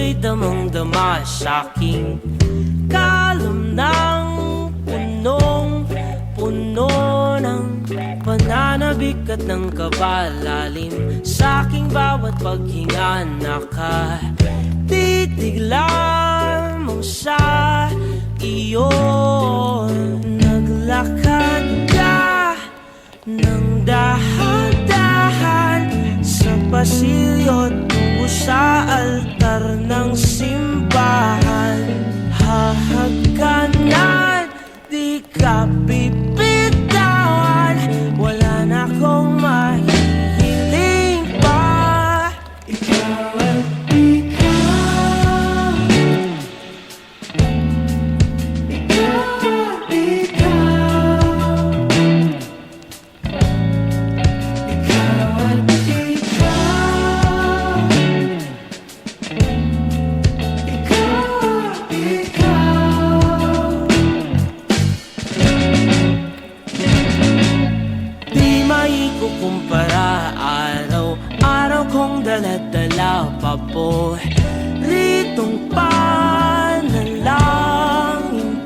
ako'y damang-dama sa'king kalom ng punong-puno ng pananabik at ng kabalalim. Sa'king bawat paghinga nakatitig lamang sa iyo. Naglakad ka ng dahan-dahan sa pasilyo tungo sa altar ng simbahan. Hahagkanan, di ka bibitawan, wala na akong mahihiling pa. Ikaw at ikaw, ikaw at ikaw, ikaw at ikaw, di maikukumpara, araw-araw kong dala-dala pa po ritong panalangin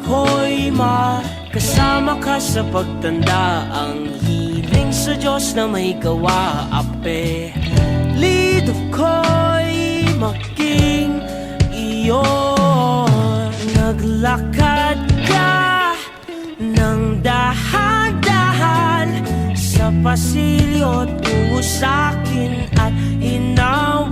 ko'y makasama ka sa pagtanda. Ang hiling sa Diyos na may gawa, apelido ko'y maging iyo. Naglakad ka ng dahan-dahan sa pasilyo tungo sa'kin at hinaw